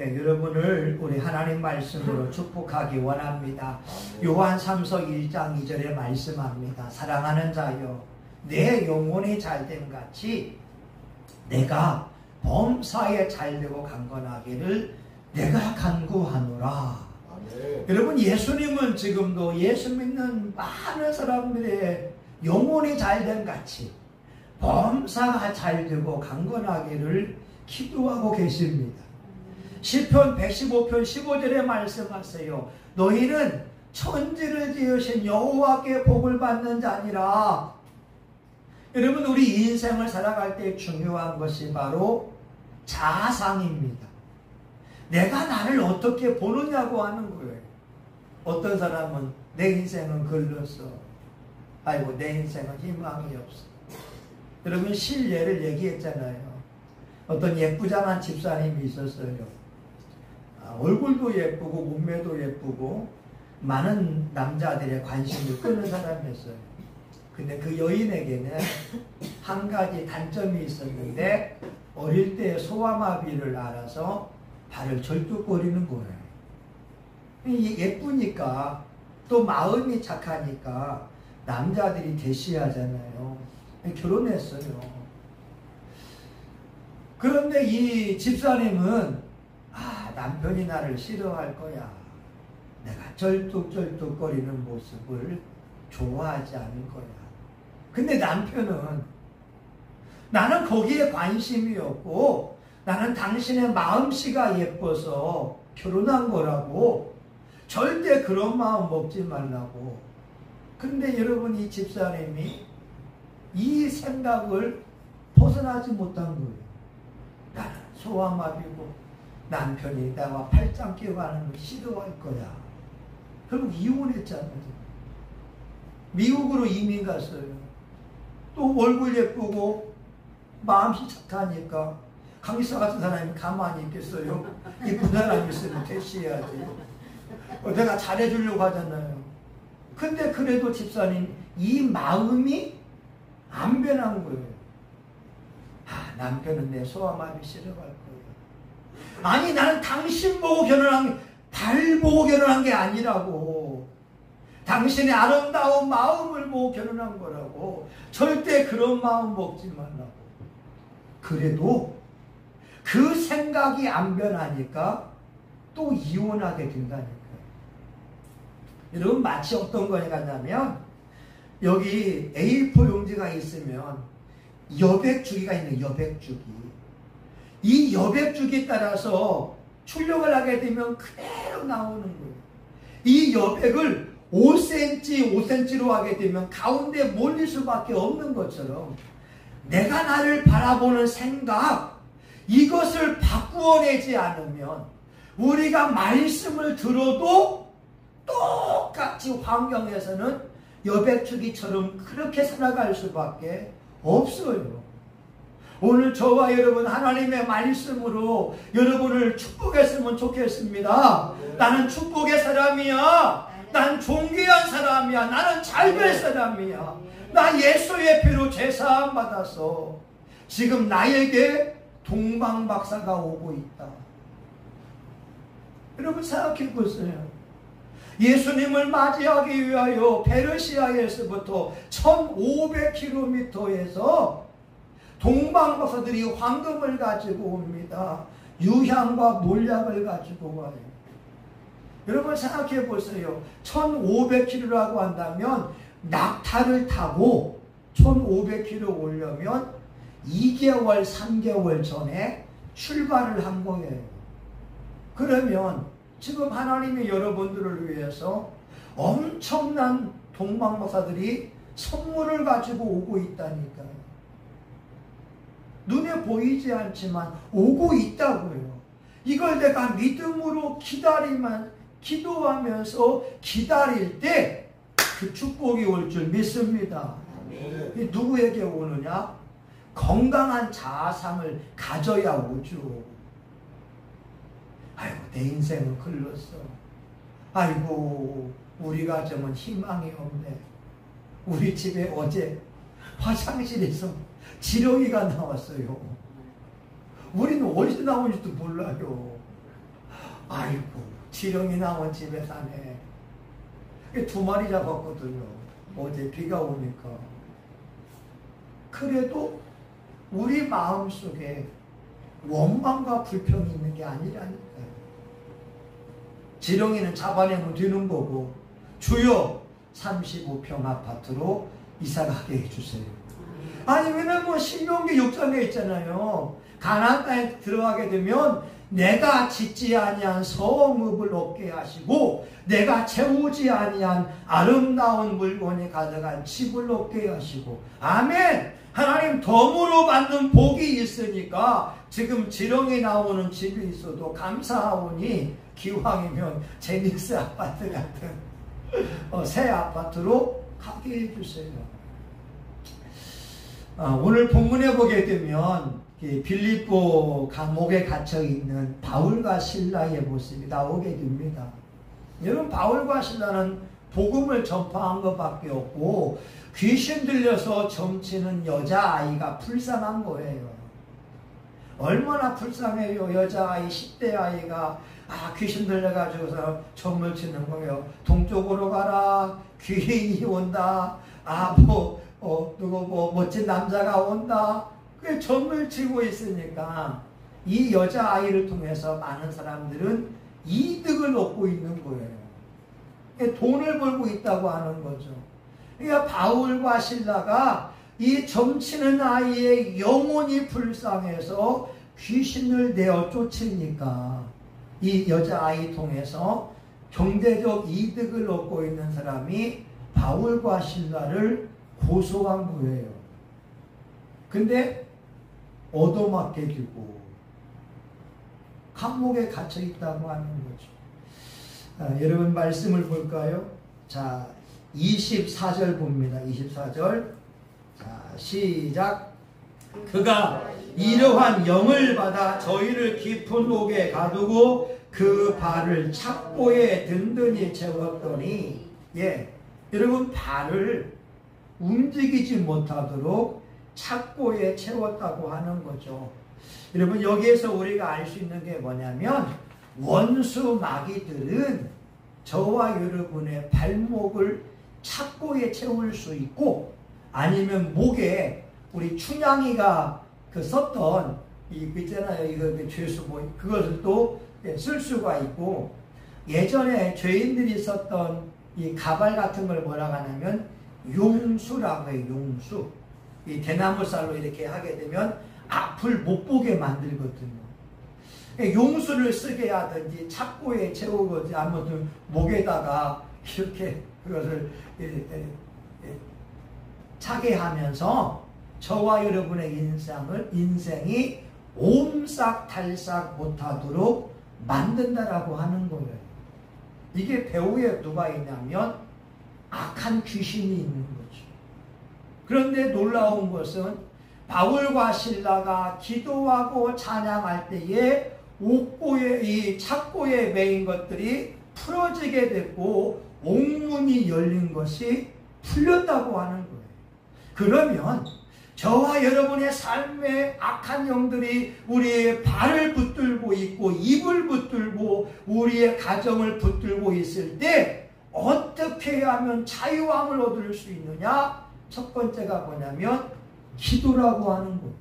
네, 여러분을 우리 하나님 말씀으로 축복하기 원합니다. 요한 3서 1장 2절에 말씀합니다. 사랑하는 자여, 내 영혼이 잘됨 같이 내가 범사에 잘되고 강건하기를 내가 간구하노라. 여러분, 예수님은 지금도 예수 믿는 많은 사람들의 영혼이 잘됨 같이 범사가 잘되고 강건하기를 기도하고 계십니다. 시편 115편 15절에 말씀하세요. 너희는 천지를 지으신 여호와께 복을 받는 자니라. 여러분, 우리 인생을 살아갈 때 중요한 것이 바로 자상입니다. 내가 나를 어떻게 보느냐고 하는 거예요. 어떤 사람은 내 인생은 글렀어. 아이고, 내 인생은 희망이 없어. 여러분, 실례를 얘기했잖아요. 어떤 예쁘장한 집사님이 있었어요. 얼굴도 예쁘고 몸매도 예쁘고 많은 남자들의 관심을 끄는 사람이었어요. 근데 그 여인에게는 한 가지 단점이 있었는데 어릴 때 소아마비를 알아서 발을 절뚝거리는 거예요. 예쁘니까 또 마음이 착하니까 남자들이 대시하잖아요. 결혼했어요. 그런데 이 집사님은 남편이 나를 싫어할 거야. 내가 절뚝절뚝거리는 모습을 좋아하지 않을 거야. 근데 남편은 나는 거기에 관심이 없고 나는 당신의 마음씨가 예뻐서 결혼한 거라고, 절대 그런 마음 먹지 말라고. 근데 여러분, 이 집사님이 이 생각을 벗어나지 못한 거예요. 나는 소아마비고 남편이 나와 팔짱 끼어가는 걸 싫어할 거야. 결국 이혼했잖아요. 미국으로 이민 갔어요. 또 얼굴 예쁘고 마음씨 착하니까 강기사 같은 사람이 가만히 있겠어요? 이쁜 사람이 있으면 대시해야지. 내가 잘해주려고 하잖아요. 근데 그래도 집사님 이 마음이 안 변한 거예요. 남편은 내 소아마비 싫어할 거예요. 아니, 나는 당신 보고 결혼한 게, 발 보고 결혼한 게 아니라고. 당신의 아름다운 마음을 보고 결혼한 거라고. 절대 그런 마음 먹지 말라고. 그래도 그 생각이 안 변하니까 또 이혼하게 된다니까요. 여러분, 마치 어떤 거냐면 여기 A4 용지가 있으면 여백주기가 있는 여백주기. 이 여백주기에 따라서 출력을 하게 되면 그대로 나오는 거예요. 이 여백을 5cm, 5cm로 하게 되면 가운데 몰릴 수밖에 없는 것처럼 내가 나를 바라보는 생각, 이것을 바꾸어내지 않으면 우리가 말씀을 들어도 똑같이 환경에서는 여백주기처럼 그렇게 살아갈 수밖에 없어요. 오늘 저와 여러분 하나님의 말씀으로 여러분을 축복했으면 좋겠습니다. 나는 축복의 사람이야. 난 존귀한 사람이야. 나는 잘 될 사람이야. 나 예수의 피로 죄사함 받아서 지금 나에게 동방박사가 오고 있다. 여러분, 생각해 보세요. 예수님을 맞이하기 위하여 페르시아에서부터 1500km에서 동방박사들이 황금을 가지고 옵니다. 유향과 몰약을 가지고 와요. 여러분, 생각해 보세요. 1500km라고 한다면 낙타를 타고 1500km 오려면 2개월, 3개월 전에 출발을 한 거예요. 그러면 지금 하나님이 여러분들을 위해서 엄청난 동방박사들이 선물을 가지고 오고 있다니까요. 눈에 보이지 않지만 오고 있다고요. 이걸 내가 믿음으로 기도하면서 기다릴 때 그 축복이 올 줄 믿습니다. 누구에게 오느냐? 건강한 자아상을 가져야 오죠. 아이고, 내 인생은 글렀어. 아이고, 우리 가정은 희망이 없네. 우리 집에 어제 화장실에서 지렁이가 나왔어요. 우리는 어디서 나온지도 몰라요. 아이고, 지렁이 나온 집에 사네. 2마리 잡았거든요. 어제 비가 오니까. 그래도 우리 마음속에 원망과 불평이 있는 게 아니라니까요. 지렁이는 잡아내면 되는 거고, 주여 35평 아파트로 이사가게 해주세요. 아니, 왜냐면 신명기 6장에 있잖아요. 가나안 땅에 들어가게 되면 내가 짓지 아니한 성읍을 얻게 하시고 내가 채우지 아니한 아름다운 물건이 가득한 집을 얻게 하시고, 아멘. 하나님 덤으로 받는 복이 있으니까 지금 지렁이 나오는 집이 있어도 감사하오니 기왕이면 제니스 아파트 같은 새 아파트로 가게 해주세요. 오늘 본문에 보게 되면 빌립보 감옥에 갇혀 있는 바울과 실라의 모습이 나오게 됩니다. 여러분, 바울과 실라는 복음을 전파한 것밖에 없고 귀신 들려서 점치는 여자아이가 불쌍한 거예요. 얼마나 불쌍해요. 여자아이 10대 아이가 귀신 들려가지고서 점을 치는 거예요. 동쪽으로 가라, 귀인이 온다, 누구 멋진 남자가 온다. 그 점을 치고 있으니까 이 여자아이를 통해서 많은 사람들은 이득을 얻고 있는 거예요. 돈을 벌고 있다고 하는 거죠. 그러니까 바울과 실라가 이 점치는 아이의 영혼이 불쌍해서 귀신을 내어 쫓으니까 이 여자아이 통해서 경제적 이득을 얻고 있는 사람이 바울과 실라를 고소한 거예요. 근데 얻어맞게 되고 감옥에 갇혀 있다고 하는 거죠. 여러분, 말씀을 볼까요? 자, 24절 봅니다. 24절. 자, 시작. 그가 이러한 영을 받아 저희를 깊은 옥에 가두고 그 발을 착고에 든든히 채웠더니, 여러분, 발을 움직이지 못하도록 착고에 채웠다고 하는 거죠. 여러분, 여기에서 우리가 알 수 있는 게 뭐냐면 원수 마귀들은 저와 여러분의 발목을 착고에 채울 수 있고, 아니면 목에 우리 춘향이가 썼던 있잖아요. 이거 죄수 그것을 또 쓸 수가 있고, 예전에 죄인들이 썼던 이 가발 같은 걸 뭐라고 하냐면 용수라고 해요. 용수. 이 대나무 쌀로 이렇게 하게 되면 앞을 못 보게 만들거든요. 용수를 쓰게 하든지 착고에 채우든지 아무튼 목에다가 이렇게 그것을 차게 하면서 저와 여러분의 인생이 옴싹달싹 못하도록 만든다라고 하는 거예요. 이게 배후에 누가 있냐면 악한 귀신이 있는 거죠. 그런데 놀라운 것은 바울과 실라가 기도하고 찬양할 때에 옥고에 이 착고에 매인 것들이 풀어지게 됐고 옥문이 열린 것이 풀렸다고 하는 거예요. 그러면 저와 여러분의 삶에 악한 영들이 우리의 발을 붙들고 있고 입을 붙들고 우리의 가정을 붙들고 있을 때 어떻게 하면 자유함을 얻을 수 있느냐? 첫 번째가 뭐냐면 기도라고 하는 거예요.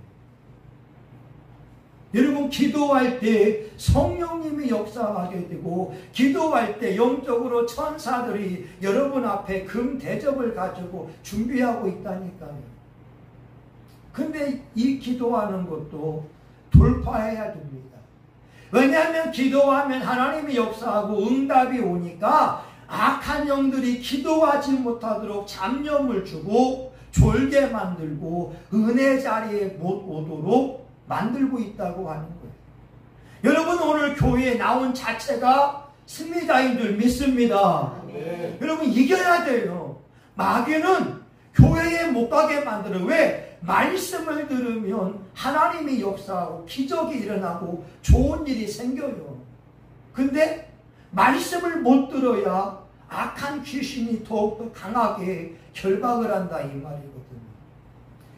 여러분, 기도할 때 성령님이 역사하게 되고, 기도할 때 영적으로 천사들이 여러분 앞에 금 대접을 가지고 준비하고 있다니까요. 근데 이 기도하는 것도 돌파해야 됩니다. 왜냐하면 기도하면 하나님이 역사하고 응답이 오니까 악한 영들이 기도하지 못하도록 잡념을 주고 졸게 만들고 은혜 자리에 못 오도록 만들고 있다고 하는 거예요. 여러분, 오늘 교회에 나온 자체가 승리자인 줄 믿습니다. 네. 여러분, 이겨야 돼요. 마귀는 교회에 못 가게 만들어요. 왜? 말씀을 들으면 하나님이 역사하고 기적이 일어나고 좋은 일이 생겨요. 근데 말씀을 못 들어야 악한 귀신이 더욱더 강하게 결박을 한다 이 말이거든요.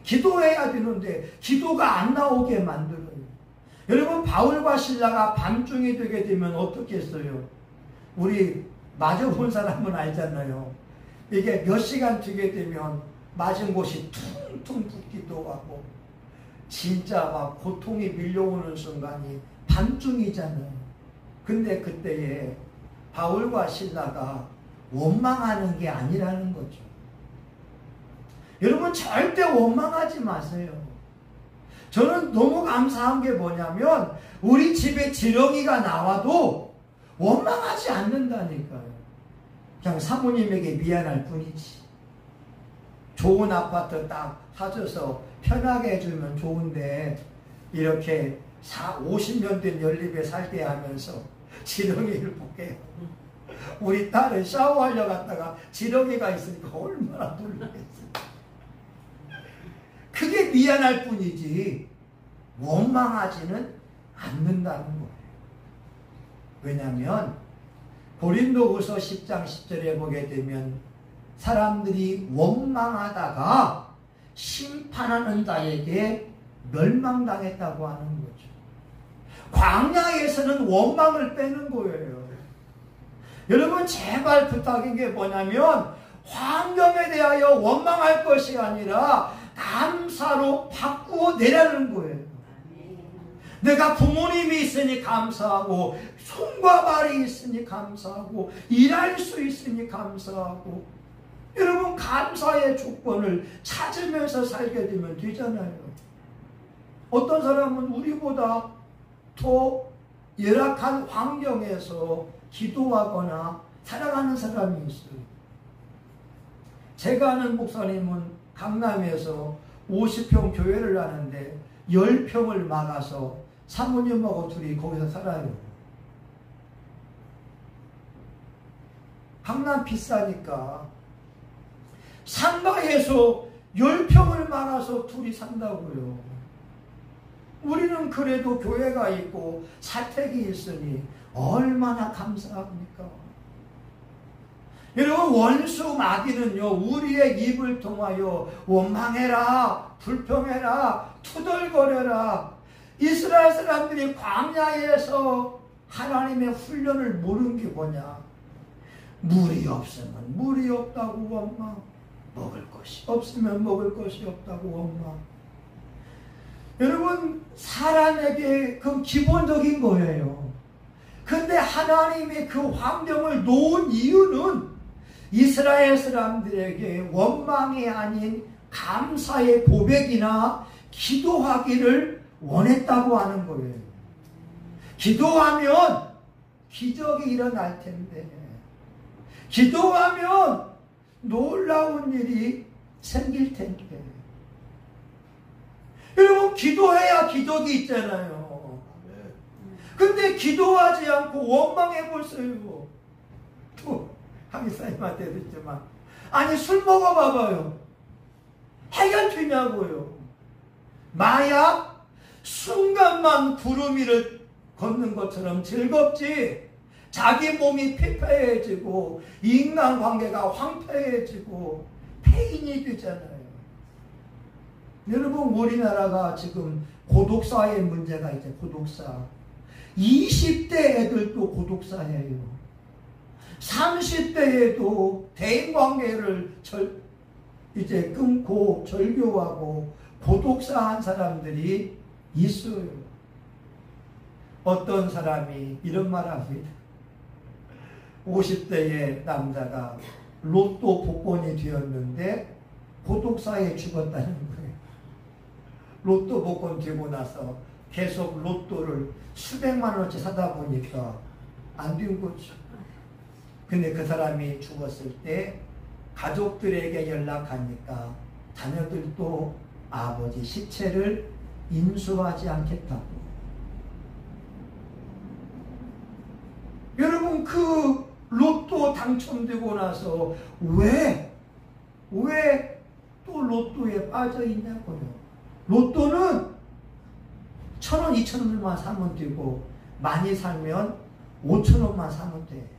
기도해야 되는데 기도가 안 나오게 만들어요. 여러분, 바울과 신라가 밤중이 되게 되면 어떻게 했어요? 우리 마주 본 사람은 알잖아요. 이게 몇 시간 되게 되면 맞은 곳이 퉁퉁 붓기도 하고 진짜 막 고통이 밀려오는 순간이 밤중이잖아요. 근데 그때에 바울과 신라가 원망하는 게 아니라는 거죠. 여러분, 절대 원망하지 마세요. 저는 너무 감사한 게 뭐냐면 우리 집에 지렁이가 나와도 원망하지 않는다니까요. 그냥 사모님에게 미안할 뿐이지. 좋은 아파트 딱 사줘서 편하게 해주면 좋은데 이렇게 50년 된 연립에 살게 하면서 지렁이를 볼게요. 우리 딸은 샤워하려 갔다가 지렁이가 있으니까 얼마나 놀라겠어요. 그게 미안할 뿐이지 원망하지는 않는다는 거예요. 왜냐하면 고린도후서 10장 10절에 보게 되면 사람들이 원망하다가 심판하는 자에게 멸망당했다고 하는 거죠. 광야에서는 원망을 빼는 거예요. 여러분, 제발 부탁인 게 뭐냐면 환경에 대하여 원망할 것이 아니라 감사로 바꾸어 내라는 거예요. 내가 부모님이 있으니 감사하고 손과 발이 있으니 감사하고 일할 수 있으니 감사하고 여러분, 감사의 조건을 찾으면서 살게 되면 되잖아요. 어떤 사람은 우리보다 더 열악한 환경에서 기도하거나 살아가는 사람이 있어요. 제가 아는 목사님은 강남에서 50평 교회를 하는데 10평을 막아서 사모님하고 둘이 거기서 살아요. 강남 비싸니까 상가에서 10평을 막아서 둘이 산다고요. 우리는 그래도 교회가 있고 사택이 있으니 얼마나 감사합니까? 여러분, 원수 마귀는요, 우리의 입을 통하여 원망해라, 불평해라, 투덜거려라. 이스라엘 사람들이 광야에서 하나님의 훈련을 모르는 게 뭐냐? 물이 없으면 물이 없다고 원망, 먹을 것이 없으면 먹을 것이 없다고 원망. 여러분, 사람에게 그 기본적인 거예요. 근데 하나님이 그 환경을 놓은 이유는 이스라엘 사람들에게 원망이 아닌 감사의 고백이나 기도하기를 원했다고 하는 거예요. 기도하면 기적이 일어날 텐데, 기도하면 놀라운 일이 생길 텐데. 여러분, 기도해야 기적이 있잖아요. 근데 기도하지 않고 원망해 보세요. 또 강의사님한테 듣지만, 아니 술 먹어봐봐요. 해결되냐고요. 마약 순간만 구름 위를 걷는 것처럼 즐겁지, 자기 몸이 피폐해지고 인간관계가 황폐해지고 폐인이 되잖아요. 여러분, 우리나라가 지금 고독사의 문제가 이제 고독사. 20대 애들도 고독사예요. 30대에도 대인관계를 이제 끊고 절교하고 고독사한 사람들이 있어요. 어떤 사람이 이런 말 합니다. 50대의 남자가 로또 복권이 되었는데 고독사에 죽었다는 거예요. 로또 복권 되고 나서 계속 로또를 수백만 원어치 사다 보니까 안 된 거죠. 근데 그 사람이 죽었을 때 가족들에게 연락하니까 자녀들도 아버지 시체를 인수하지 않겠다고. 여러분, 그 로또 당첨되고 나서 왜 또 로또에 빠져 있냐고요. 로또는 1,000원, 2,000원만 사면 되고 많이 살면 5,000원만 사면 돼.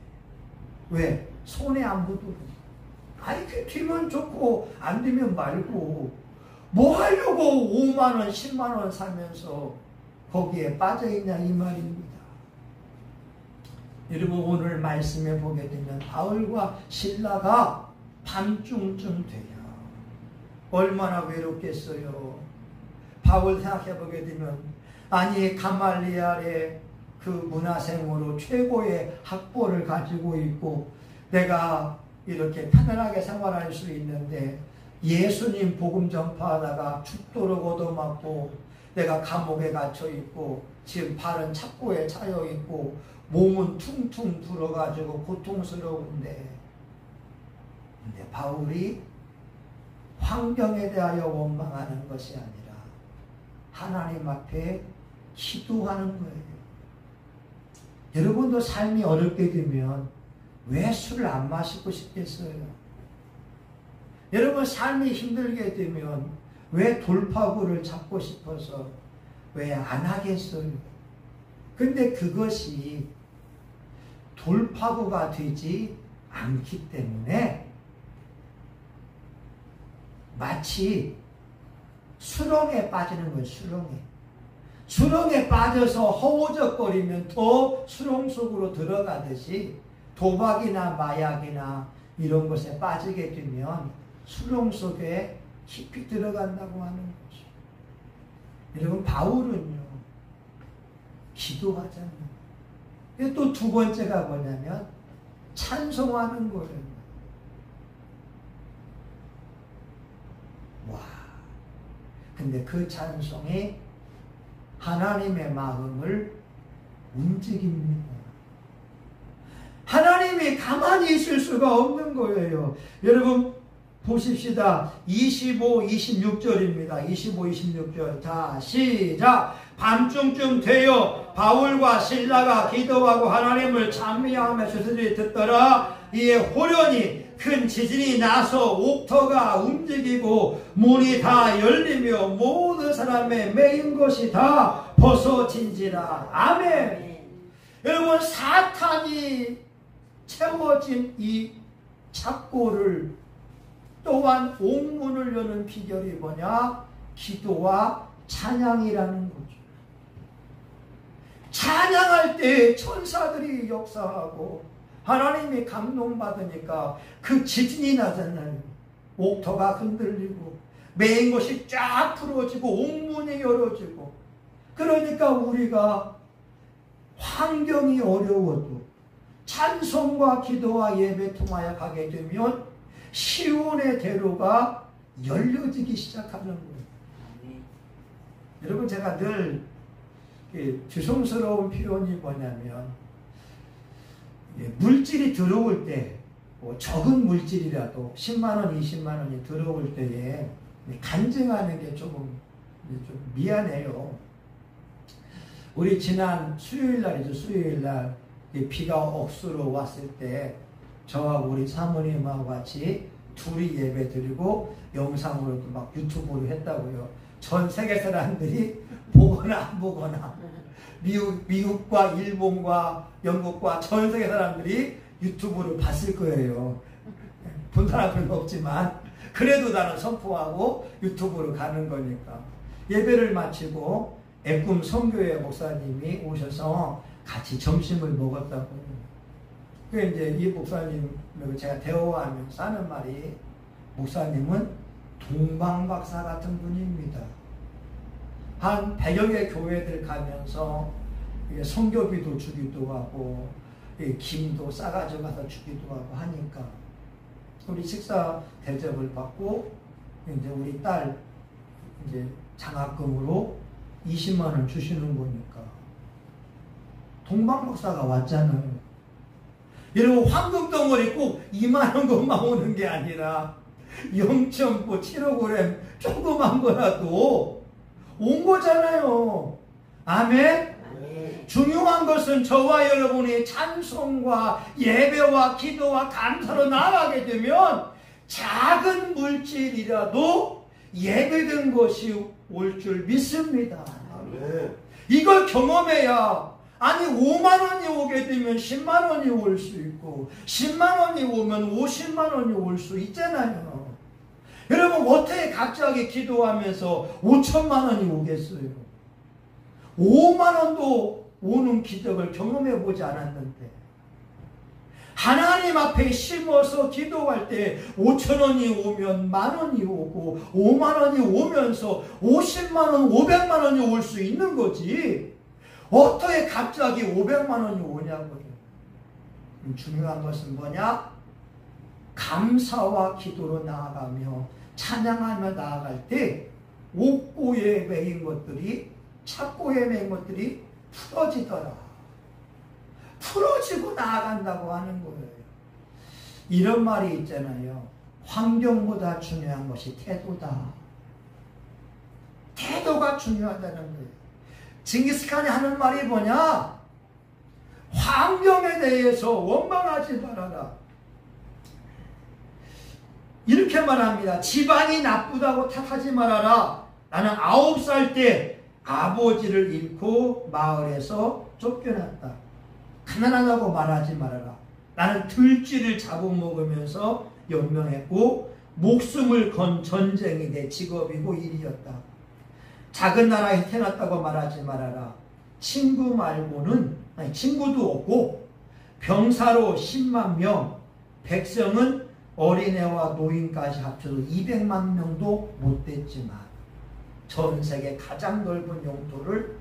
왜? 손에 안 묻어요. 아니, 그 되면 좋고 안 되면 말고 뭐 하려고 5만 원, 10만 원 사면서 거기에 빠져있냐 이 말입니다. 여러분 오늘 말씀에 보게 되면 바울과 실라가 밤중쯤 돼요. 얼마나 외롭겠어요. 바울 생각해 보게 되면 아니 가말리엘의 그 문화생으로 최고의 학벌을 가지고 있고 내가 이렇게 편안하게 생활할 수 있는데 예수님 복음 전파하다가 죽도록 얻어맞고 내가 감옥에 갇혀 있고 지금 발은 착고에 차여 있고 몸은 퉁퉁 불어가지고 고통스러운데 근데 바울이 환경에 대하여 원망하는 것이 아니라 하나님 앞에 기도하는 거예요. 여러분도 삶이 어렵게 되면 왜 술을 안 마시고 싶겠어요? 여러분 삶이 힘들게 되면 왜 돌파구를 잡고 싶어서 왜 안 하겠어요? 근데 그것이 돌파구가 되지 않기 때문에 마치 수렁에 빠지는 거예요. 수렁에 빠져서 허우적거리면 더 수렁 속으로 들어가듯이 도박이나 마약이나 이런 것에 빠지게 되면 수렁 속에 깊이 들어간다고 하는 거죠. 여러분 바울은요 기도하잖아요. 또 두 번째가 뭐냐면 찬송하는 거예요. 와, 근데 그 찬송이 하나님의 마음을 움직입니다. 하나님이 가만히 있을 수가 없는 거예요. 여러분 보십시다. 25, 26절입니다. 25, 26절. 자, 시작. 밤중쯤 되어 바울과 실라가 기도하고 하나님을 찬미하며 주소들이 듣더라. 이에 호련히 큰 지진이 나서 옥터가 움직이고 문이 다 열리며 모든 사람의 매인 것이 다 벗어진지라. 아멘. 여러분 사탄이 채워진 이 착고를 또한 옥문을 여는 비결이 뭐냐? 기도와 찬양이라는 거죠. 찬양할 때 천사들이 역사하고 하나님이 감동받으니까 그 지진이 나잖아요. 옥터가 흔들리고 메인 것이 쫙 풀어지고 옥문이 열어지고 그러니까 우리가 환경이 어려워도 찬송과 기도와 예배 통하여 가게 되면 시온의 대로가 열려지기 시작하는 거예요. 여러분 제가 늘 죄송스러운 표현이 뭐냐면 물질이 들어올 때 적은 물질이라도 10만원, 20만원이 들어올 때에 간증하는 게 좀 미안해요. 우리 지난 수요일날이죠. 수요일날 비가 억수로 왔을 때 저하고 우리 사모님하고 같이 둘이 예배 드리고 영상으로 막 유튜브로 했다고요. 전 세계 사람들이 보거나 안 보거나 미국과 일본과 영국과 전 세계 사람들이 유튜브를 봤을 거예요. 본 사람 별로 없지만 그래도 나는 선포하고 유튜브로 가는 거니까. 예배를 마치고 애꿈 선교회 목사님이 오셔서 같이 점심을 먹었다고. 그 이제 이 목사님을 제가 대화하면서 하는 말이 목사님은 동방박사 같은 분입니다. 한 100여 개 교회들 가면서 선교비도 주기도 하고 김도 싸가지고 가서 주기도 하고 하니까 우리 식사 대접을 받고 이제 우리 딸 이제 장학금으로 20만 원 주시는 거니까 동방박사가 왔잖아요. 여러분 황금덩어리 꼭 2만 원 것만 오는 게 아니라 0.75g 조그만 거라도 온 거잖아요. 아멘? 중요한 것은 저와 여러분이 찬송과 예배와 기도와 감사로 나아가게 되면 작은 물질이라도 예배된 것이 올 줄 믿습니다. 아멘. 이걸 경험해야 아니 5만 원이 오게 되면 10만 원이 올 수 있고 10만 원이 오면 50만 원이 올 수 있잖아요. 여러분 어떻게 갑자기 기도하면서 5천만 원이 오겠어요? 5만 원도 오는 기적을 경험해 보지 않았는데, 하나님 앞에 심어서 기도할 때 5천 원이 오면 만 원이 오고 5만 원이 오면서 50만 원, 500만 원이 올 수 있는 거지. 어떻게 갑자기 500만 원이 오냐고요. 중요한 것은 뭐냐? 감사와 기도로 나아가며 찬양하며 나아갈 때 옥고에 매인 것들이, 착고에 매인 것들이 풀어지더라. 풀어지고 나아간다고 하는 거예요. 이런 말이 있잖아요. 환경보다 중요한 것이 태도다. 태도가 중요하다는 거예요. 징기스칸이 하는 말이 뭐냐? 환경에 대해서 원망하지 말아라. 이렇게 말합니다. 집안이 나쁘다고 탓하지 말아라. 나는 9살 때 아버지를 잃고 마을에서 쫓겨났다. 가난하다고 말하지 말아라. 나는 들쥐를 잡아먹으면서 연명했고 목숨을 건 전쟁이 내 직업이고 일이었다. 작은 나라에 태어났다고 말하지 말아라. 친구도 없고 병사로 10만 명, 백성은 어린애와 노인까지 합쳐도 200만 명도 못 됐지만 전 세계 가장 넓은 영토를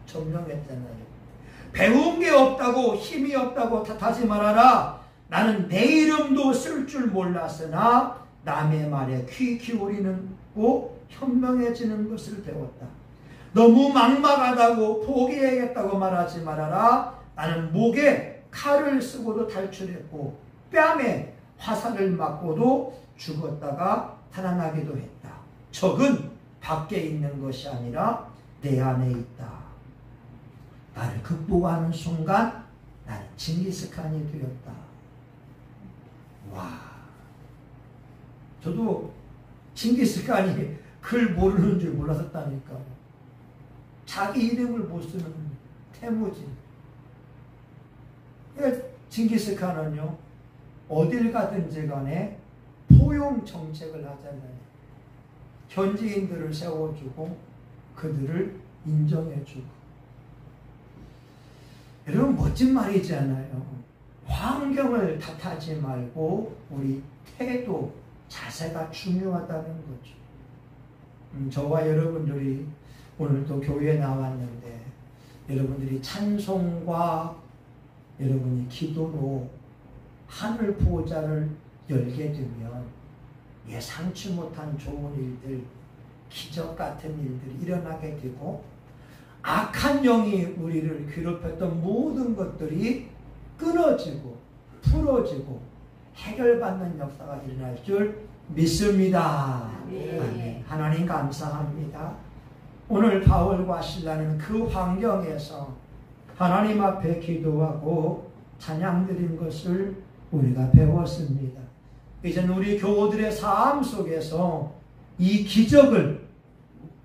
점령했잖아요. 배운 게 없다고, 힘이 없다고 탓하지 말아라. 나는 내 이름도 쓸 줄 몰랐으나 남의 말에 귀 기울이고 현명해지는 것을 배웠다. 너무 막막하다고 포기해야겠다고 말하지 말아라. 나는 목에 칼을 쓰고도 탈출했고 뺨에 화살을 맞고도 죽었다가 살아나기도 했다. 적은 밖에 있는 것이 아니라 내 안에 있다. 나를 극복하는 순간 나는 징기스칸이 되었다. 와, 저도 징기스칸이 글 모르는 줄 몰랐었다니까요. 자기 이름을 못 쓰는 태무진. 그러니까 징기스칸은요, 어딜 가든지 간에 포용 정책을 하잖아요. 현지인들을 세워주고 그들을 인정해주고. 여러분, 멋진 말이지 않아요? 환경을 탓하지 말고 우리 태도, 자세가 중요하다는 거죠. 저와 여러분들이 오늘도 교회에 나왔는데 여러분들이 찬송과 여러분이 기도로 하늘 보좌를 열게 되면 예상치 못한 좋은 일들, 기적 같은 일들이 일어나게 되고 악한 영이 우리를 괴롭혔던 모든 것들이 끊어지고 풀어지고 해결받는 역사가 일어날 줄 믿습니다. 아멘. 하나님 감사합니다. 오늘 바울과 실라는 그 환경에서 하나님 앞에 기도하고 찬양 드린 것을 우리가 배웠습니다. 이제는 우리 교우들의 삶 속에서 이 기적을,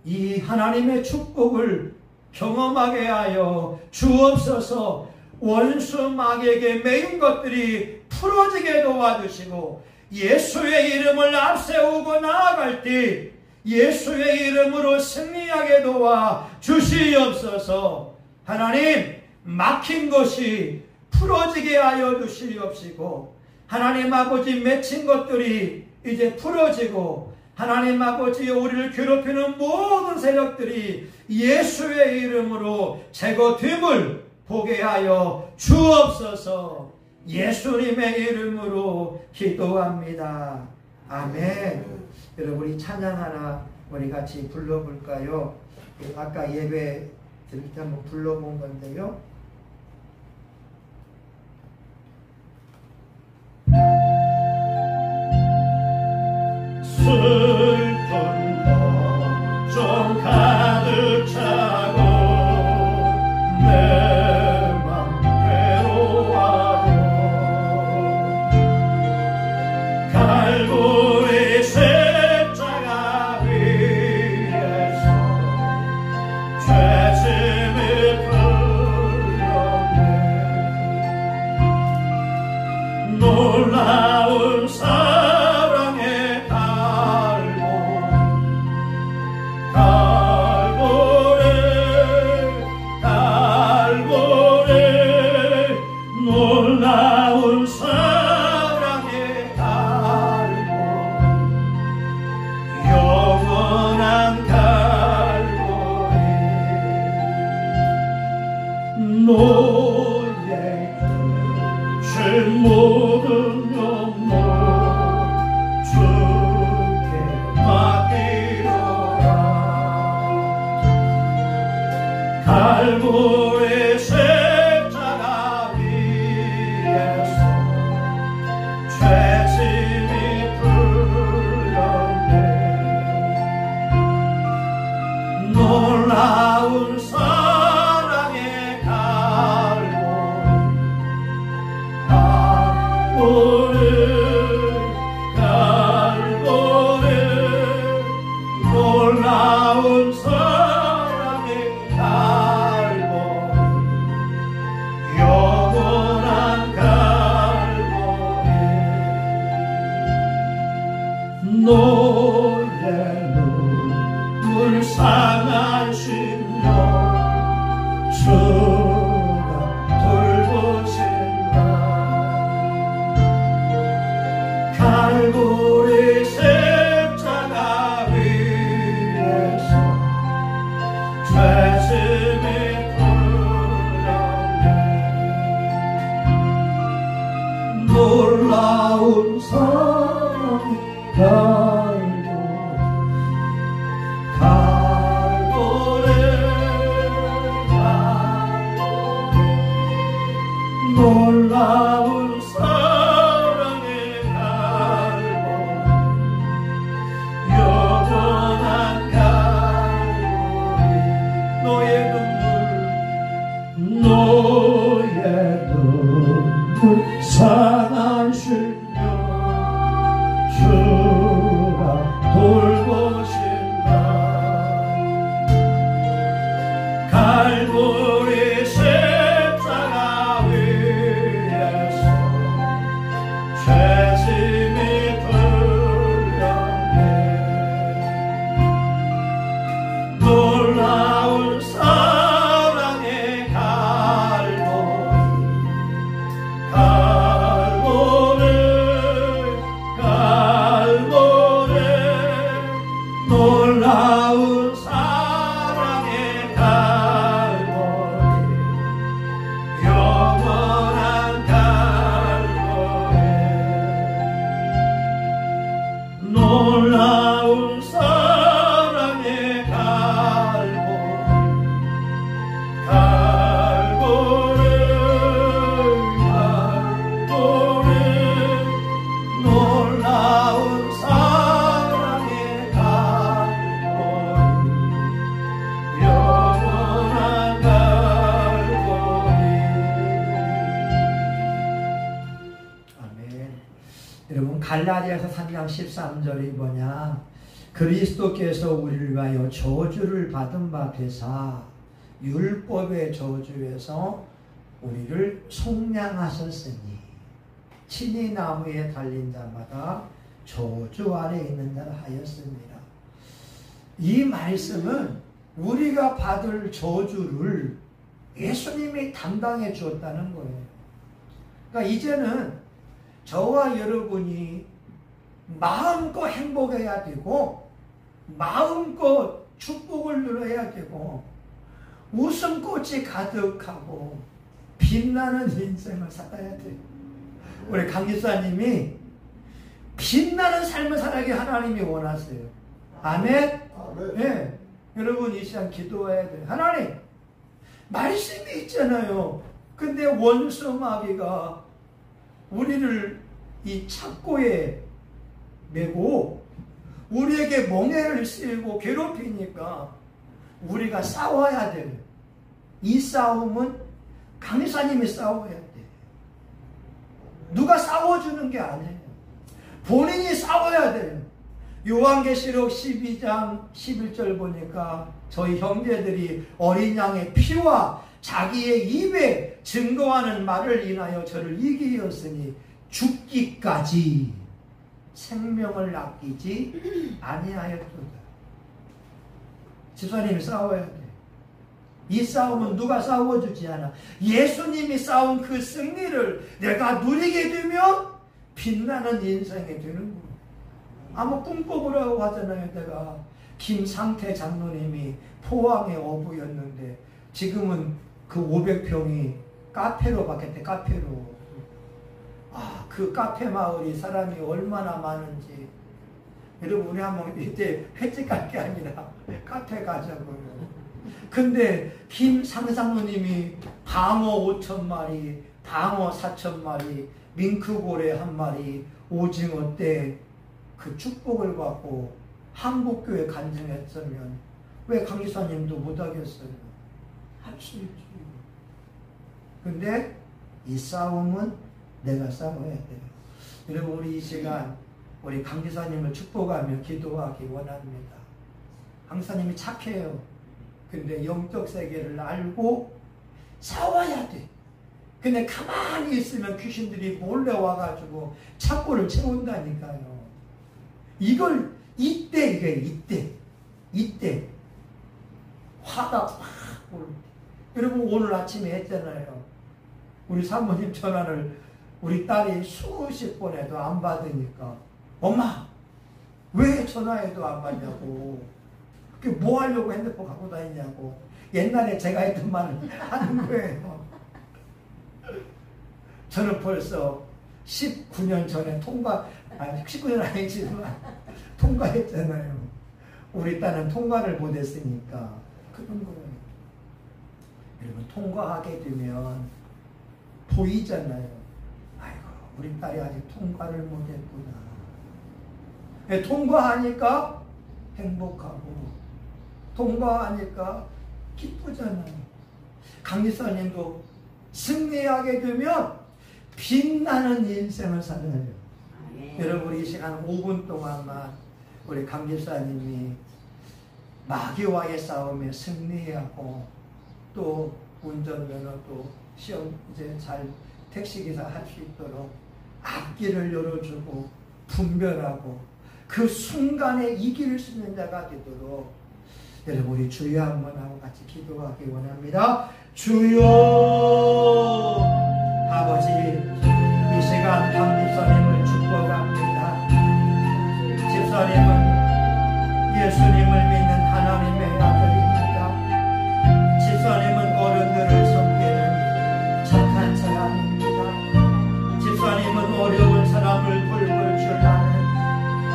이 하나님의 축복을 경험하게 하여 주옵소서. 원수 마귀에게 매인 것들이 풀어지게 도와주시고 예수의 이름을 앞세우고 나아갈 때 예수의 이름으로 승리하게 도와 주시옵소서. 하나님, 막힌 것이 풀어지게 하여 주시옵시고 하나님 아버지, 맺힌 것들이 이제 풀어지고 하나님 아버지, 우리를 괴롭히는 모든 세력들이 예수의 이름으로 제거됨을 보게 하여 주옵소서. 예수님의 이름으로 기도합니다. 아멘. 여러분, 우리 찬양 하나 우리 같이 불러볼까요? 아까 예배 드릴 때 한번 불러본 건데요. 슬픈 걱정 가득 차고 내 맘 괴로워하고 갈고리 십자가 위에서 죄짐을 풀 놀라운 사랑의 갈고 영원한 갈고리 너의 죄 모든 영혼 주께 맡기노라 갈고리 십자가 위에서 죄짐이 풀렸네 놀라운 사랑의 갈고리 놀라운 사랑의 갈고리 영원한 갈고리 너의 눈물 상한 심령 주가 돌보신다 갈고리 십자가 위에서 죄짐이 풀렸네 놀라운 사랑의 놀라운 사랑의 갈고리 영원한 갈고리 너의 눈물 상한 심령 주가 돌보신다 갈고리 십자가 위에서 죄짐이 풀렸네 놀라운 사랑의 갈고리 놀라운 사랑의 갈고리 영원한 갈고리 놀라운 사랑의 놀라운 사랑의 갈고리 영원한 갈고리 아멘. 여러분 갈라디아서 3장 13절이 뭐냐? 그리스도께서 우리를 위하여 저주를 받은 바 되사 율법의 저주에서 우리를 속량하셨으니 친히 나무에 달린 자마다 저주 아래 있는 자 하였습니다. 이 말씀은 우리가 받을 저주를 예수님이 담당해 주었다는 거예요. 그러니까 이제는 저와 여러분이 마음껏 행복해야 되고 마음껏 축복을 누려야 되고 웃음꽃이 가득하고 빛나는 인생을 살아야 돼요. 우리 강기사님이 빛나는 삶을 살아가게 하나님이 원하세요. 아멘? 네. 여러분 이 시간 기도해야 돼요. 하나님 말씀이 있잖아요. 근데 원수 마귀가 우리를 이 착고에 메고 우리에게 멍해를 씌우고 괴롭히니까 우리가 싸워야 돼요. 이 싸움은 강사님이 싸워야 돼. 누가 싸워주는 게 아니에요. 본인이 싸워야 돼요. 요한계시록 12장 11절 보니까 저희 형제들이 어린 양의 피와 자기의 입에 증거하는 말을 인하여 저를 이기었으니 죽기까지 생명을 아끼지 아니하였도다. 집사님이 싸워야 돼. 이 싸움은 누가 싸워주지 않아. 예수님이 싸운 그 승리를 내가 누리게 되면 빛나는 인생이 되는 거예요. 아마 꿈꿔보라고 하잖아요. 내가 김상태 장로님이 포항의 어부였는데 지금은 그 500평이 카페로 바뀌었대. 카페로. 그 카페 마을이 사람이 얼마나 많은지. 여러분 우리 한번 이때 횟집 갈 게 아니라 카페 가자고요. 근데 김상장로님이 방어 5,000마리, 방어 4,000마리, 밍크고래 1마리, 오징어 때 그 축복을 받고 한국교회 간증했으면 왜 강기사님도 못하겠어요? 할 수 있지. 근데 이 싸움은 내가 싸워야 돼요. 여러분 우리 이 시간 우리 강기사님을 축복하며 기도하기 원합니다. 강기사님이 착해요. 근데 영적 세계를 알고 싸워야 돼. 근데 가만히 있으면 귀신들이 몰래 와가지고 착고를 채운다니까요. 이걸 이때 화가 막 여러분 오늘 아침에 했잖아요. 우리 사모님 전화를 우리 딸이 수십 번 해도 안 받으니까 엄마 왜 전화해도 안 받냐고. 그게 뭐 하려고 핸드폰 갖고 다니냐고. 옛날에 제가 했던 말을 하는 거예요. 저는 벌써 19년 전에 19년 아니지만 통과했잖아요. 우리 딸은 통과를 못했으니까 그런 거예요. 여러분 통과하게 되면 보이잖아요. 아이고 우리 딸이 아직 통과를 못했구나. 통과하니까 행복하고 통과하니까 기쁘잖아요. 강기사님도 승리하게 되면 빛나는 인생을 살아요. 여러분 이 시간 5분 동안만 우리 강기사님이 마귀와의 싸움에 승리하고 또 운전면허도 시험 이제 잘 택시기사 할 수 있도록 앞길을 열어주고 분별하고 그 순간에 이길 수 있는 자가 되도록 여러분 우리 주여 한번 하고 같이 기도하기 원합니다. 주여 아버지 이 시간 강집사님을 축복합니다. 집사님은 예수님을 믿는 하나님의 아들입니다. 집사님은 어른들을 섬기는 착한 사람입니다. 집사님은 어려운 사람을 돌볼 줄 아는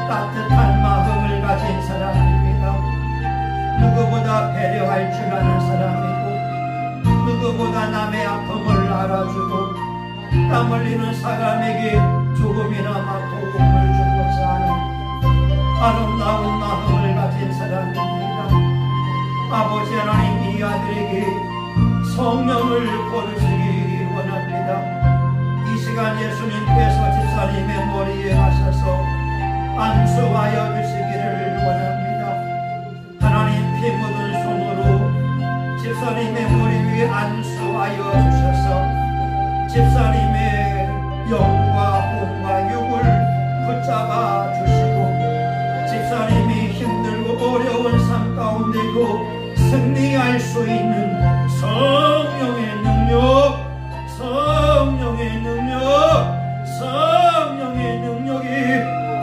따뜻한 마음을 가진 사람입니다. 누구보다 배려할 줄 아는 사람이고 누구보다 남의 아픔을 알아주고 땀 흘리는 사람에게 조금이나마 도움을 주고 사는 아름다운 마음을 가진 사람입니다. 아버지 하나님 이 아들에게 성령을 부어주시기 원합니다. 이 시간 예수님께서 집사님의 머리에 가셔서 안수하여 주시기를 원합니다. 하나님 피 묻은 손으로 집사님의 머리 위에 안수하여 주셔서 집사님의 영과 몸과 육을 붙잡아 주시고 집사님이 힘들고 어려운 삶 가운데도 승리할 수 있는 성령의 능력 성령의 능력이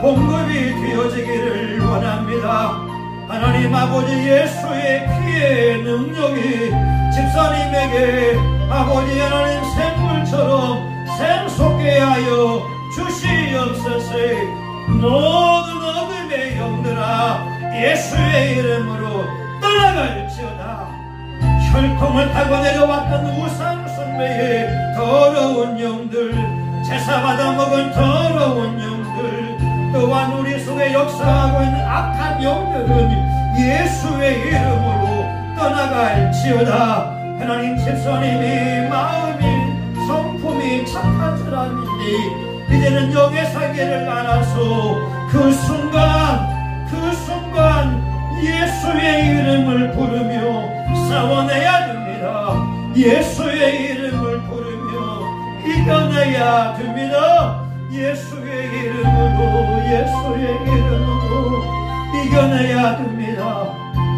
공급이 되어지기를 원합니다. 하나님 아버지 예수의 피의 능력이 집사님에게 아버지 하나님 샘물처럼 샘솟게 하여 주시옵소서. 모든 어둠의 영들아 예수의 이름으로 떠나갈지어다. 혈통을 타고 내려왔던 우상 숭배의 더러운 영들, 제사 받아 먹은 더러운 영들, 또한 우리 속에 역사하고 있는 악한 영들은 예수의 이름으로 떠나갈지어다. 하나님 집사님이 마음이 성품이 착한 사람인데 이제는 영의 세계를 알아서 그 순간 예수의 이름을 부르며 싸워내야 됩니다. 예수의 이름을 부르며 이겨내야 됩니다. 예수의 이름으로 이겨내야 됩니다.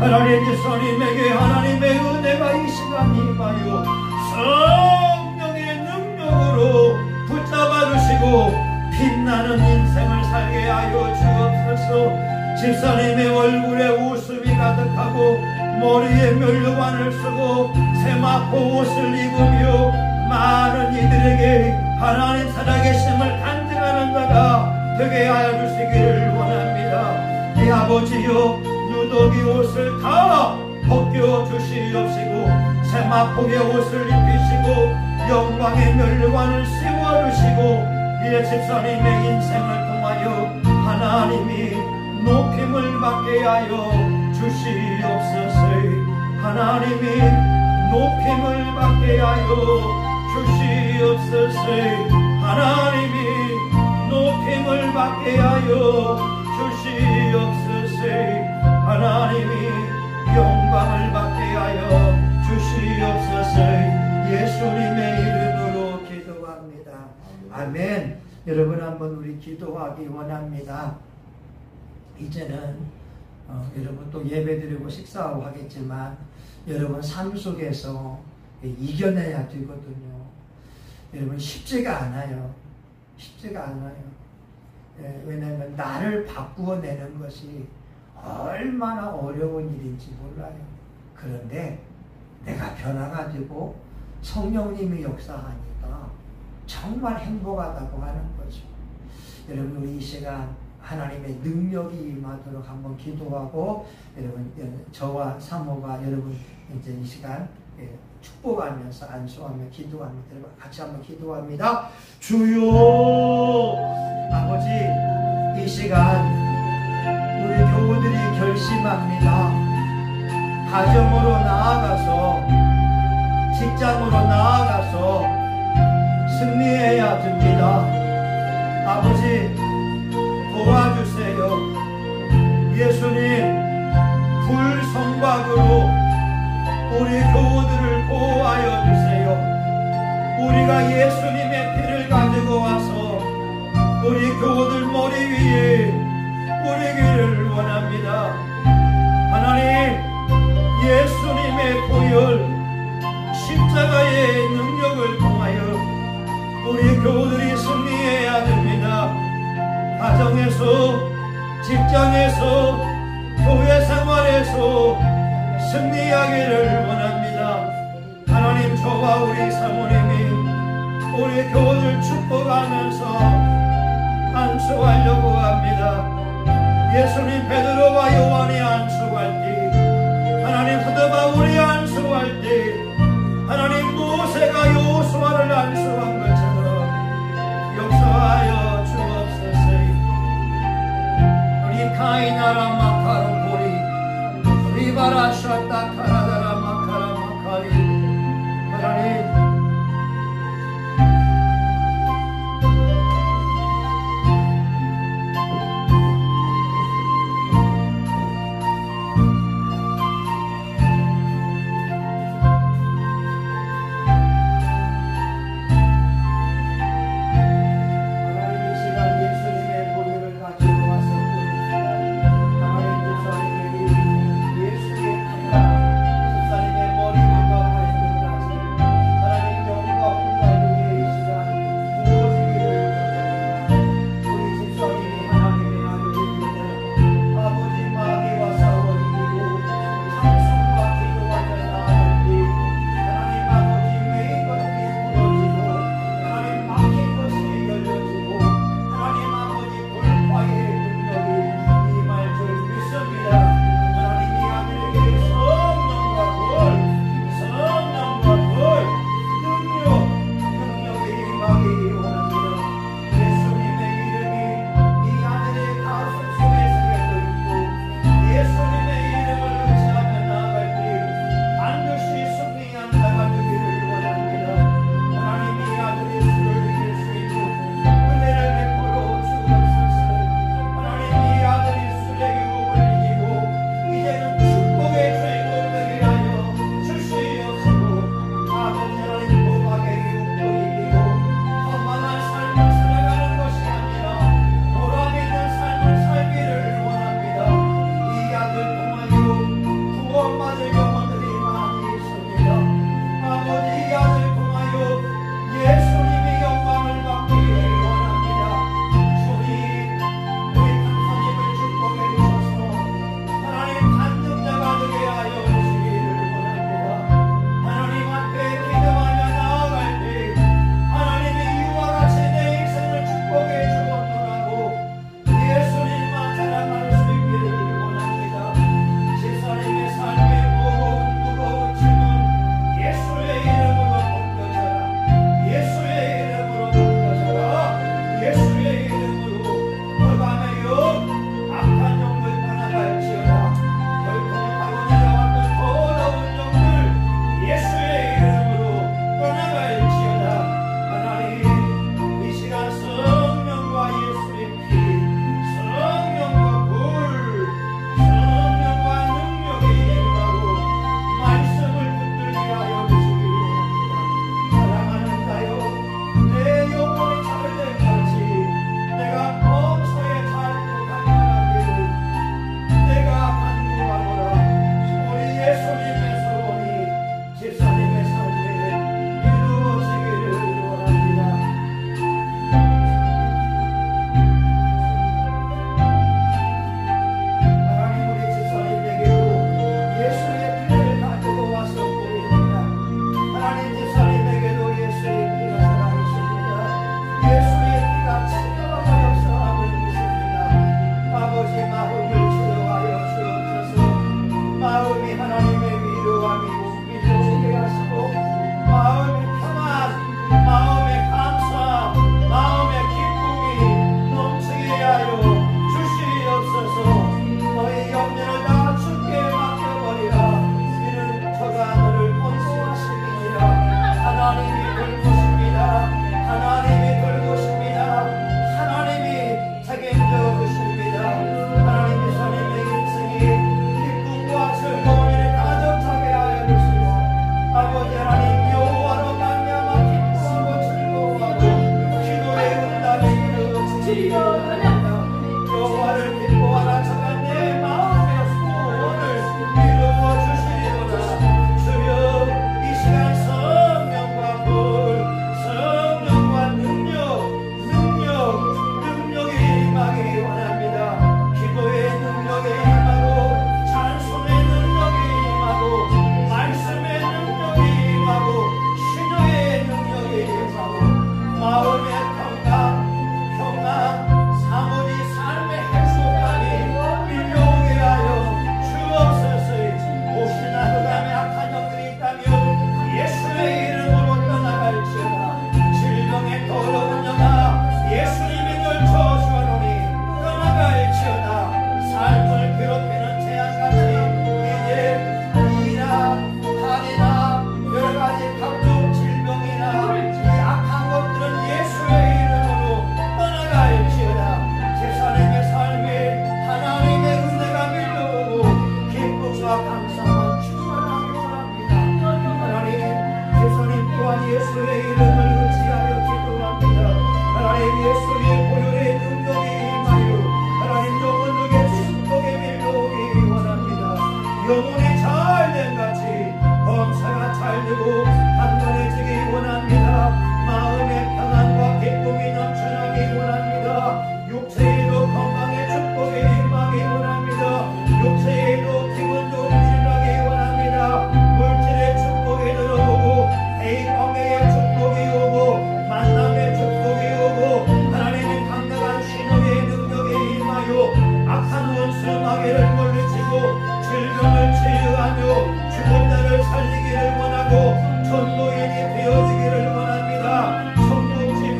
하나님 집사님에게 하나님의 은혜가 이 시간 임하여 성령의 능력으로 붙잡아 주시고 빛나는 인생을 살게 하여 주옵소서. 집사님의 얼굴에 웃음이 가득하고 머리에 면류관을 쓰고 세마포 옷을 입으며 많은 이들에게 하나님 살아계심을 간증하는 자가 되게 하여 주시기를 원합니다. 이 아버지여, 누더기 옷을 다 벗겨 주시옵시고 세마포의 옷을 입히시고 영광의 면류관을 씌워주시고 이 집사님의 인생을 통하여 하나님이 높임을 받게 하여 주시옵소서. 하나님이 높임을 받게 하여 주시옵소서. 하나님이 높임을 받게 하여 주시옵소서. 하나님이 영광을 받게 하여 주시옵소서. 예수님의 이름으로 기도합니다. 아멘. 여러분 한번 우리 기도하기 원합니다. 이제는 여러분 또 예배드리고 식사하고 하겠지만 여러분 삶 속에서 이겨내야 되거든요. 여러분 쉽지가 않아요. 쉽지가 않아요. 왜냐하면 나를 바꾸어내는 것이 얼마나 어려운 일인지 몰라요. 그런데 내가 변화가 되고 성령님이 역사하니까 정말 행복하다고 하는 거죠. 여러분 우리 이 시간 하나님의 능력이 임하도록 한번 기도하고 여러분 저와 사모가 여러분 이제 이 시간 축복하면서 안수하며 기도합니다. 같이 한번 기도합니다. 주여 아버지, 이 시간 우리 교우들이 결심합니다. 가정으로 나아가서 직장으로 나아가서 승리해야 됩니다. 아버지 도와주세요. 예수님 불성박으로 우리 교우들을 보호하여 주세요. 우리가 예수님의 피를 가지고 와서 우리 교우들 머리 위에 뿌리기를 원합니다. 하나님 예수님의 보혈 십자가의 능력을 통하여 우리 교우들이 승리해야 됩니다. 가정에서 직장에서 교회 생활에서 승리하기를 원합니다. 하나님 저와 우리 사모님이 우리 교우들 축복하면서 안수하려고 합니다. 예수님 베드로와 요한이 안수할 때 하나님 후드바 우리 안수할 때 하나님 모세가 요수아를 안수한 것처럼 역사하여 주옵소서. 우리 카이나라 마카로 보리 리바라 샤타 카라다라 마카라 마카리 하나님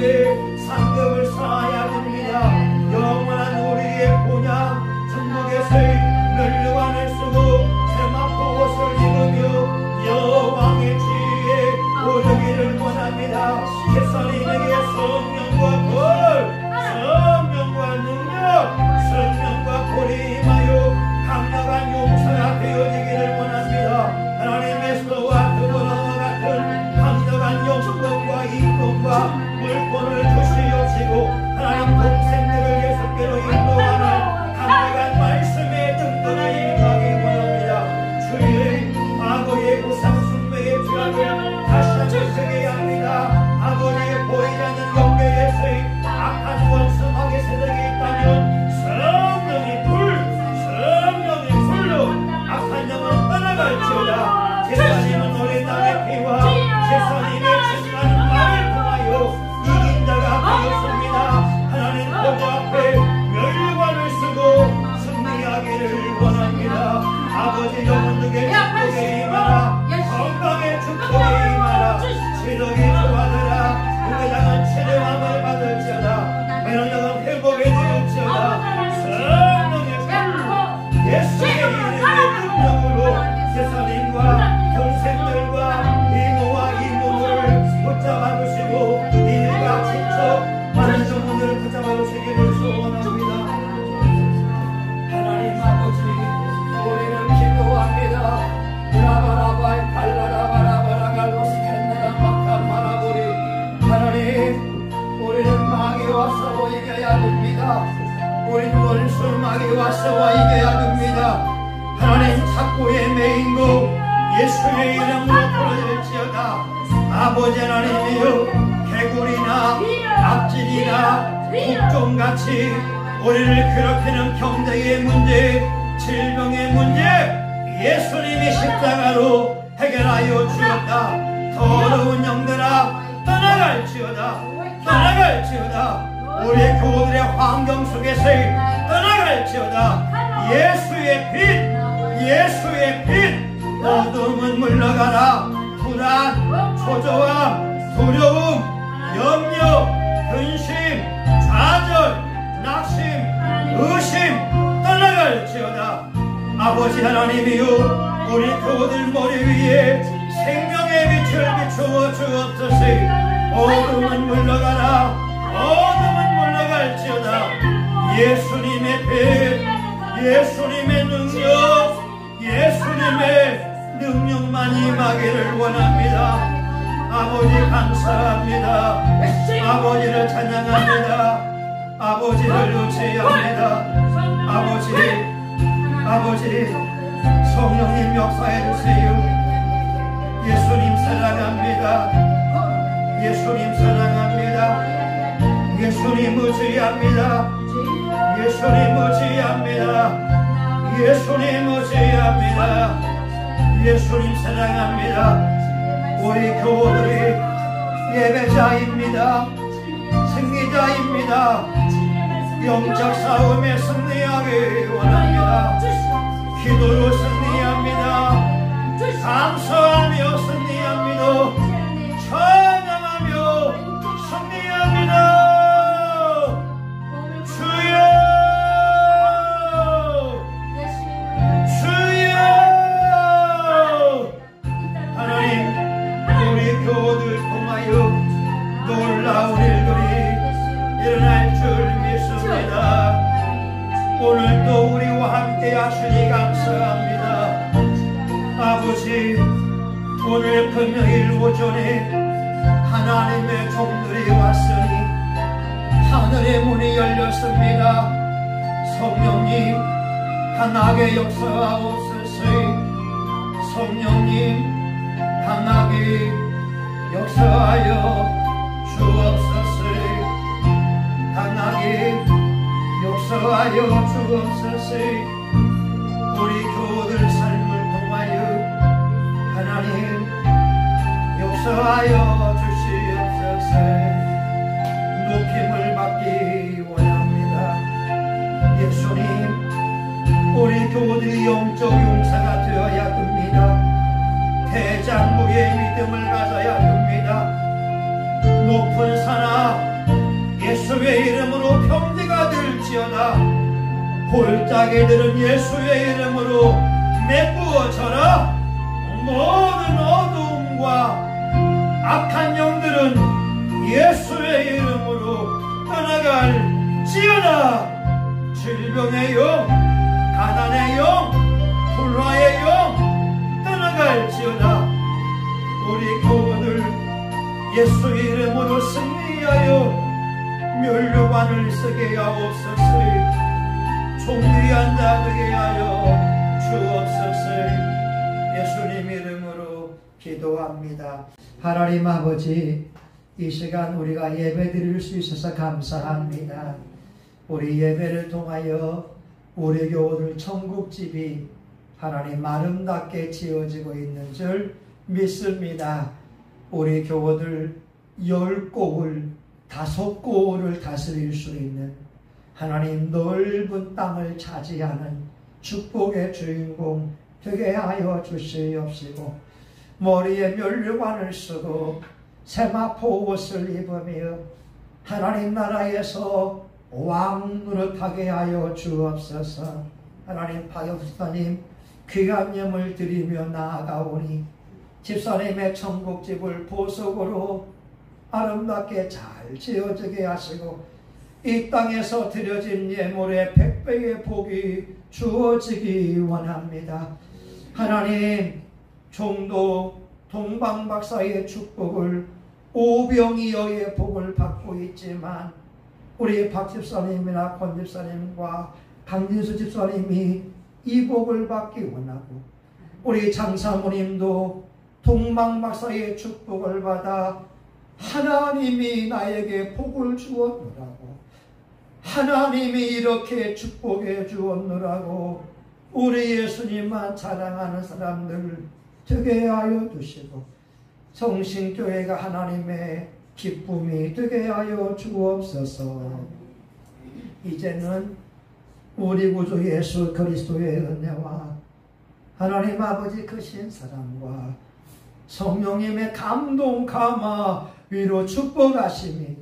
가운데 상급을 쌓아야 됩니다. 영원한 우리의 본향 천국에서의 멸류관을 쓰고 세마포 옷을 입으며 여왕의 지위에 오르기를 원합니다. 예수님에게 성령과 불, 성령과 능력, 성령과 불이 임하여 강력한 용사가 되어지기를 원합니다. 하나님의 수와 그분과 같은 강력한 영성과 이쁨과 물권을 주시옵시고 하나님 동생들을 예수께로 인도하는 강력한 말씀의 등등을 임하기 원합니다. 주의 과거의 우상 숭배의 죄악을 다시 한번 새겨야 합니다. 아버지의 보이지 않는 영계에서의 악한 원수하게 세력이 있다면 성령의 불로 악한 영은 떠나갈지어다. 제사님은 우리 남의 피와 제사님의 증거하는 말을 통하여 이긴 자가 되었습니다. 하나님 보좌 앞에 멸류관을 쓰고 승리하기를 원합니다. 아버지 영혼에게 축복이 임하라. 건강에 축복이 임하라. 체력이 좋아져라. 부대장은 체력함을 받을지어다. 매너장은 회복해 주옵시어다. 성령의 불, 예수의 이름의 능력으로 제사님과 동생들과 이모와 이모를 붙잡아 주시고 일가 친척 많은 영혼들을 붙잡아 주시기를 소원합니다. 하나님 아버지, 우리는 기도합니다. 라바라바이 칼라라바라바라갈로스 캔나라 마카마라보리. 하나님, 우리는 마귀와 싸워 이겨야 됩니다. 우리는 원수 마귀와 싸워 이겨야 됩니다. 하나님, 착고의 메인고 예수의 이름으로 부르짖을지어다. 아버지 하나님이여, 개구리나 악질이나 독종같이 우리를 괴롭히는 경제의 문제, 질병의 문제 예수님이 십자가로 해결하여 주었다. 더러운 영들아 떠나갈지어다. 떠나갈지어다. 우리 교우들의 환경 속에서 떠나갈지어다. 예수의 빛, 예수의 빛. 어둠은 물러가라. 불안, 초조함, 두려움, 염려, 근심, 좌절, 낙심, 의심 떠나갈지어다. 아버지 하나님이여, 우리 교우들 머리 위에 생명의 빛을 비추어 주옵소서. 어둠은 물러가라. 어둠은 물러갈지어다. 예수님의 빛, 예수님의 능력, 예수님의 능력만 임하기를 원합니다. 아버지 감사합니다. 아버지를 찬양합니다. 아버지를 의지합니다. 아버지 성령님 역사해 주세요. 예수님 사랑합니다. 예수님 사랑합니다. 예수님 의지합니다. 예수님 의지합니다. 예수님 의지합니다. 예수님 사랑합니다. 우리 교우들이 예배자입니다. 승리자입니다. 영적 싸움에 승리하기 원합니다. 기도로 승리합니다. 감사하며 승리합니다. 찬양하며 승리합니다. 교우들 통하여 놀라운 일들이 일어날 줄 믿습니다. 오늘도 우리와 함께 하시니 감사합니다. 아버지, 오늘 금요일 오전에 하나님의 종들이 왔으니 하늘의 문이 열렸습니다. 성령님 강하게 역사하옵소서. 성령님 강하게 역사하여 주옵소서. 강하게 역사하여 주옵소서. 우리 교우들 삶을 통하여 하나님 역사하여 주시옵소서. 높임을 받기 원합니다. 예수님, 우리 교우들이 영적 용사가 되어야 됩니다. 대장부의 믿음을 가져야 됩니다. 높은 산하 지어다. 골짜기들은 예수의 이름으로 메꾸어져라. 모든 어두움과 악한 영들은 예수의 이름으로 떠나갈지어다. 질병의 영, 가난의 영, 불화의 영 떠나갈지어다. 우리 교우들 예수 이름으로 승리하여 면류관을 쓰게 하옵소서. 존귀한 자 되게 하여 주옵소서. 예수님 이름으로 기도합니다. 하나님 아버지, 이 시간 우리가 예배 드릴 수 있어서 감사합니다. 우리 예배를 통하여 우리 교우들 천국집이 하나님 아름답게 지어지고 있는 줄 믿습니다. 우리 교우들 10곡을 5곡을 다스릴 수 있는 하나님 넓은 땅을 차지하는 축복의 주인공 되게 하여 주시옵시고, 머리에 면류관을 쓰고 세마포 옷을 입으며 하나님 나라에서 왕 노릇하게 하여 주옵소서. 하나님 박영 집사님 귀한 예물 드리며 나아가오니 집사님의 천국집을 보석으로 아름답게 잘 지어지게 하시고 이 땅에서 드려진 예물의 100배의 복이 주어지기 원합니다. 하나님, 종도 동방박사의 축복을 오병이어의 복을 받고 있지만 우리 박 집사님이나 권 집사님과 강진수 집사님이 이 복을 받기 원하고, 우리 장사모님도 동방박사의 축복을 받아 하나님이 나에게 복을 주었노라고, 하나님이 이렇게 축복해 주었노라고 우리 예수님만 자랑하는 사람들 되게 하여 주시고, 성신교회가 하나님의 기쁨이 되게 하여 주옵소서. 이제는 우리 구주 예수 그리스도의 은혜와 하나님 아버지 크신 사랑과 성령님의 감동 감화 위로 축복하심이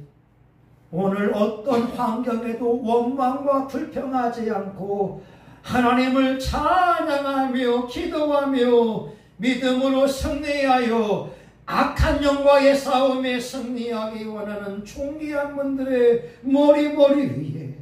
오늘 어떤 환경에도 원망과 불평하지 않고 하나님을 찬양하며 기도하며 믿음으로 승리하여 악한 영과의 싸움에 승리하기 원하는 존귀한 분들의 머리 위에,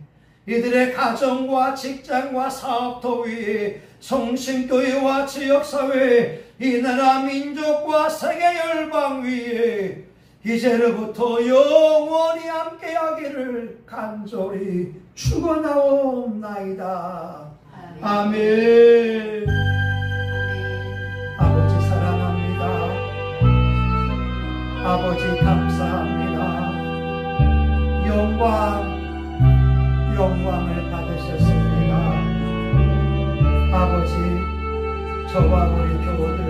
이들의 가정과 직장과 사업터 위에, 성신교회와 지역사회, 이 나라 민족과 세계 열방 위에 이제로부터 영원히 함께하기를 간절히 축원하옵나이다. 아멘. 아버지 사랑합니다. 아버지 감사합니다. 영광을 받으셨습니다. 아버지, 저와 우리 교우들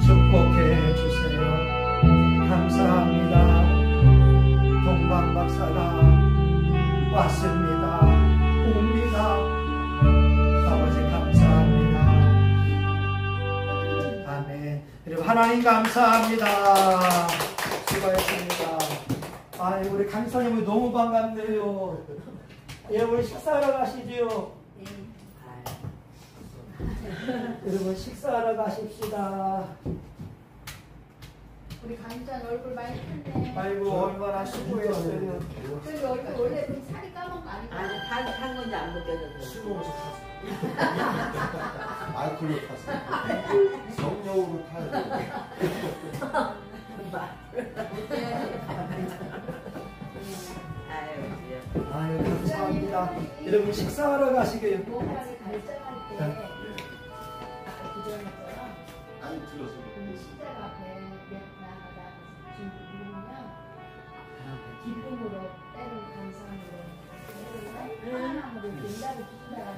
축복해 주세요. 감사합니다. 동방박사가 왔습니다. 옵니다. 아버지 감사합니다. 아멘. 여러분 하나님 감사합니다. 수고했습니다. 아니 우리 강사님이 너무 반갑네요. 여러분 식사하러 가시지요? 여러분 식사하러 가십시다. 우리 강의자는 얼굴 많이 탔네. 아이고 얼마나 수고했어요. 저기 얼굴 원래 좀 살이 까만 거 아니야? 아니, 한 건지 안 느껴졌어요. 수고해서 탔어요. 알코올로 탔어요. 성령으로 타야 돼요. 아유 감사합니다. 여러분 식사하러 가시게요. 목화를 결정할 때 아까 기존에서요. 아니 들었어요. 십자가 앞에 나가다 누르면 기쁨으로 때로 감사함으로 하나님으로 된다고 주신다는